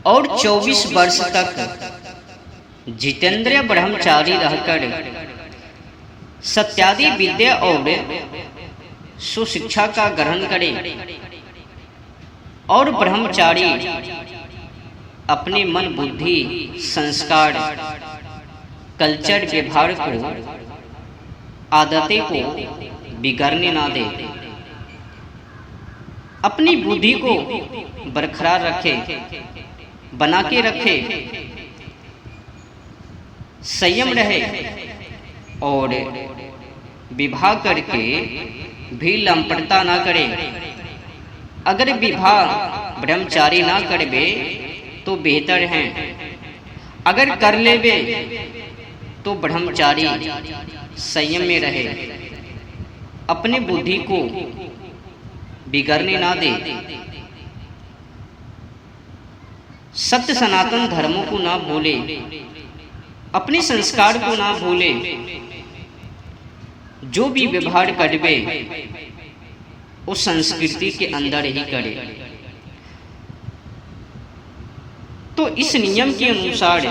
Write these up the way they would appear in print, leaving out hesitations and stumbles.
और 24 वर्ष तक जितेंद्रिय ब्रह्मचारी रहकर सत्यादि विद्या और सुशिक्षा का ग्रहण करे और ब्रह्मचारी अपने मन बुद्धि संस्कार कल्चर व्यवहार को आदतें को बिगड़ने ना दे, अपनी बुद्धि को बरकरार रखे, बना के रखे, संयम रहे और विवाह करके भी लंपटता ना करे। अगर विवाह ब्रह्मचारी ना करबे तो बेहतर है, अगर कर लेबे तो ब्रह्मचारी संयम में रहे, अपने बुद्धि को बिगड़ने ना दे, सत्य सनातन धर्मों को ना भूले, अपने संस्कार को ना भूले, जो भी व्यवहार करबे उस संस्कृति के अंदर ही करे। तो इस नियम के अनुसार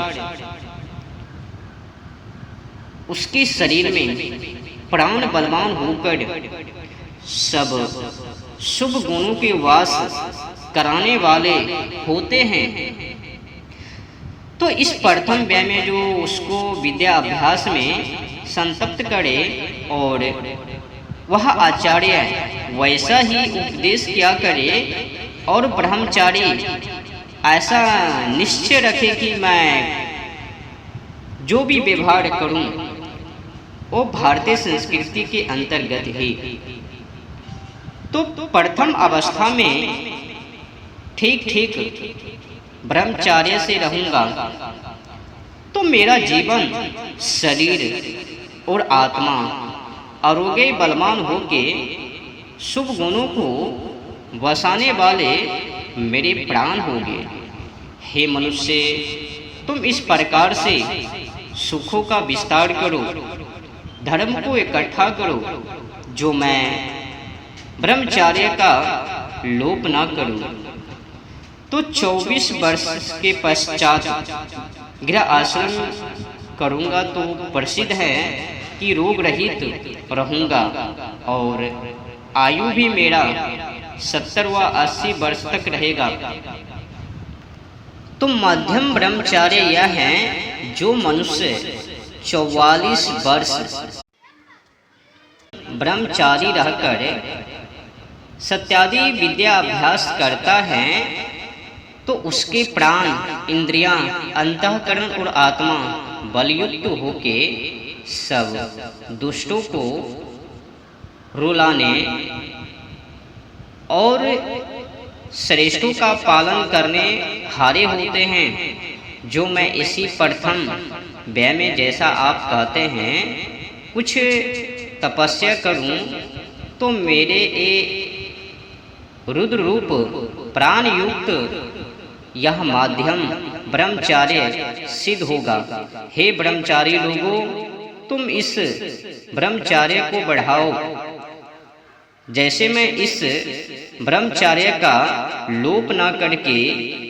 उसके शरीर में प्राण बलवान होकर सब शुभ गुणों के वास कराने वाले होते हैं। तो इस प्रथम व्यय में जो उसको विद्या अभ्यास में संतप्त करे और वह आचार्य वैसा ही उपदेश किया करे और ब्रह्मचारी ऐसा निश्चय रखे कि मैं जो भी व्यवहार करूं वो भारतीय संस्कृति के अंतर्गत ही। तो प्रथम अवस्था में ठीक ठीक ब्रह्मचार्य से रहूंगा तो मेरा जीवन शरीर और आत्मा आरोग्य बलवान होके शुभ गुणों को बसाने वाले मेरे प्राण होंगे। हे मनुष्य, तुम इस प्रकार से सुखों का विस्तार करो, धर्म को इकट्ठा करो, जो मैं ब्रह्मचार्य का लोप ना करूं। तो 24 वर्ष के पश्चात गृह आश्रम करूंगा तो प्रसिद्ध है कि रोग रहित रहूंगा और आयु भी मेरा 70 व 80 वर्ष तक रहेगा। तो मध्यम ब्रह्मचार्य यह है जो मनुष्य 44 वर्ष ब्रह्मचारी रहकर सत्यादि विद्या अभ्यास करता है तो उसके प्राण इंद्रियां अंतःकरण और आत्मा बलयुक्त होके सब दुष्टों को रुलाने और श्रेष्ठों का पालन करने हारे होते हैं। जो मैं इसी प्रथम व्यय में जैसा आप कहते हैं कुछ तपस्या करूं तो मेरे रुद्र रूप प्राण युक्त यह माध्यम ब्रह्मचार्य सिद्ध होगा। हे ब्रह्मचारी लोगों, तुम इस ब्रह्मचार्य को बढ़ाओ। जैसे मैं इस ब्रह्मचार्य का लोप न करके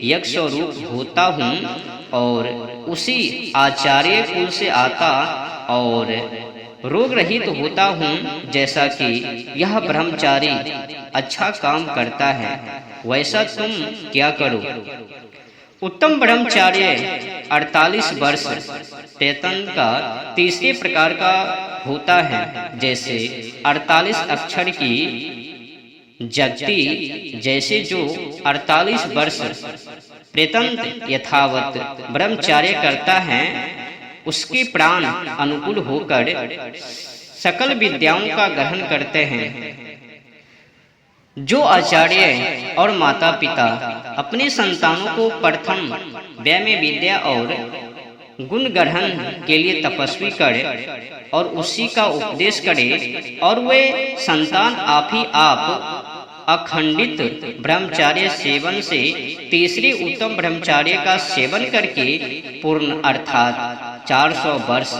यज्ञ स्वरूप होता हूँ और उसी आचार्य कुल से आता और रोग रहित होता हूँ, जैसा कि यह ब्रह्मचारी अच्छा काम करता है वैसा तुम क्या करो। उत्तम ब्रह्मचार्य 48 वर्ष वेतन का तीसरे प्रकार का होता है। जैसे 48 अक्षर की जगती, जैसे जो 48 वर्ष प्रेतंत यथावत ब्रह्मचार्य करता है उसके प्राण अनुकूल होकर सकल विद्याओं का ग्रहण करते हैं। जो आचार्य और माता पिता अपने संतानों को प्रथम व्यय में विद्या और गुण ग्रहण के लिए तपस्वी करे और उसी का उपदेश करे और वे संतान आप ही आप अखंडित ब्रह्मचार्य सेवन से तीसरे उत्तम ब्रह्मचार्य का सेवन करके पूर्ण अर्थात 400 वर्ष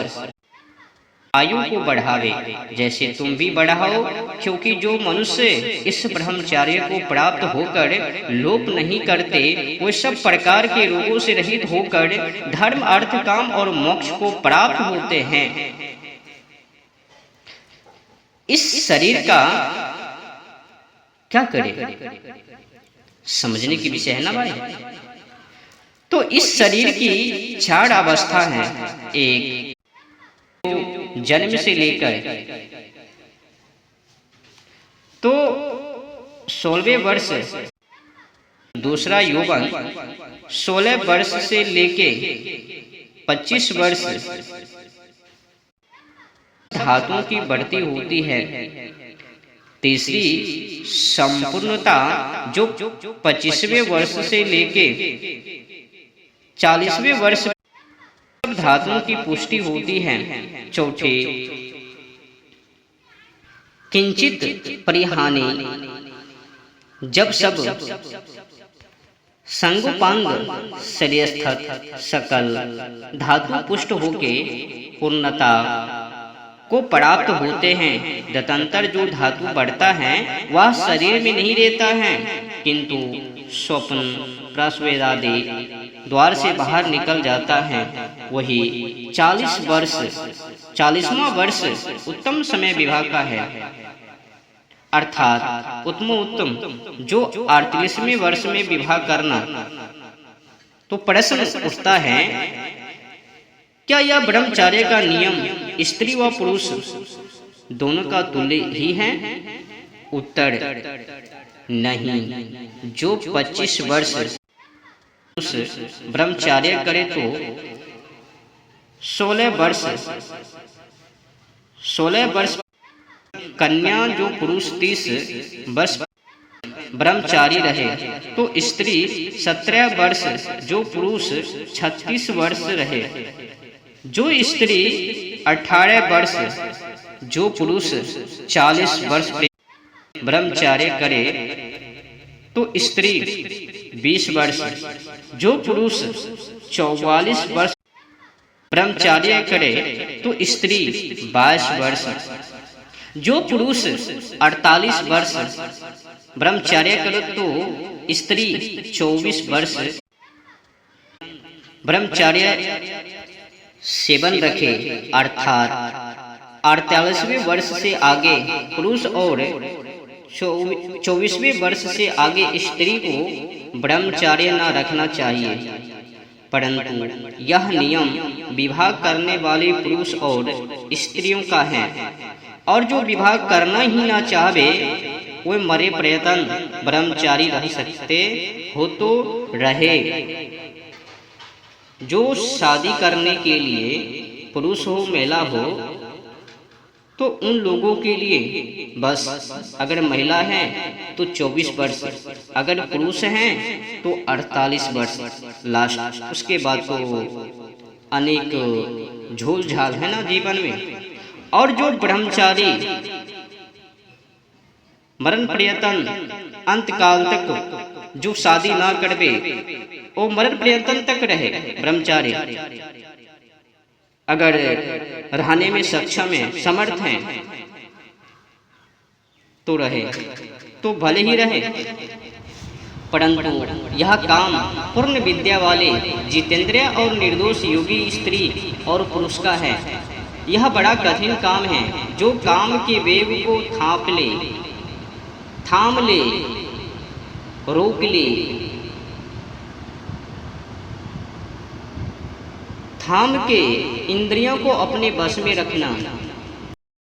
आयु को बढ़ावे, जैसे तुम भी बढ़ाओ, क्योंकि जो मनुष्य इस ब्रह्मचर्य को प्राप्त होकर लोप नहीं करते, वे सब प्रकार के रोगों से रहित होकर धर्म, अर्थ, काम और मोक्ष को प्राप्त होते हैं। इस शरीर का क्या करें, समझने की विषय है ना भाई। तो इस शरीर की 4 अवस्था है। एक जन्म से लेकर तो 16वें वर्ष, दूसरा यौवन 16 वर्ष से लेके 25 वर्ष धातुओं की बढ़ती होती है। तीसरी संपूर्णता जो 25वें वर्ष से लेके 40वें वर्ष धातुओं की पुष्टि होती है। चौथे किंचित परिहानि, जब सब संगोपांग शरीरस्थ सकल धातु पुष्ट होके पूर्णता को प्राप्त होते हैं। दतांतर जो धातु बढ़ता है वह शरीर में नहीं रहता है, किंतु स्वप्न प्रस्वेदादि द्वार से बाहर निकल जाता है। वही 40वां वर्ष उत्तम समय विवाह का है, अर्थात उत्तमोत्तम जो 38वें वर्ष में विवाह करना। तो प्रश्न उठता है, क्या यह ब्रह्मचर्य का नियम स्त्री व पुरुष दोनों का तुल्य ही है? उत्तर नहीं। जो 25 वर्ष ब्रह्मचर्य करे तो 16 वर्ष कन्या, जो पुरुष 30 वर्ष ब्रह्मचारी रहे, तो स्त्री 17 वर्ष, जो पुरुष 36 वर्ष रहे। जो स्त्री 18 वर्ष, जो पुरुष 40 वर्ष ब्रह्मचर्य करे, तो स्त्री 20 वर्ष, जो पुरुष 44 वर्ष ब्रह्मचर्य करे, तो स्त्री 22 वर्ष, जो पुरुष 48 वर्ष ब्रह्मचर्य करे, तो स्त्री 24 वर्ष ब्रह्मचर्य सेवन रखे, अर्थात 48वें वर्ष से आगे पुरुष और 24वें वर्ष से आगे स्त्री को ब्रह्मचर्य न रखना चाहिए। परंतु यह नियम विवाह करने वाले पुरुष और स्त्रियों का है, और जो विवाह करना ही ना चाहे वे मरे प्रयत्न ब्रह्मचारी रह सकते हो तो रहे। जो शादी करने के लिए पुरुष हो महिला हो, तो उन लोगों के लिए बस, अगर महिला है तो 24 वर्ष, अगर पुरुष हैं तो 48 वर्ष लास्ट। उसके बाद तो अनेक झोल झाल है ना जीवन में। और जो ब्रह्मचारी मरण प्रयत्न अंत काल तक जो शादी ना करवे, वो मरण प्रयत्न तक रहे ब्रह्मचारी, अगर रहने में सक्षम है, समर्थ हैं, तो रहे, तो भले ही रहे। परंतु यह काम पूर्ण विद्या वाले जितेंद्रिय और निर्दोष योगी स्त्री और पुरुष का है। यह बड़ा कठिन काम है। जो काम के वेग को थाम ले, रोक ले, थाम के इंद्रियों को अपने बस में रखना,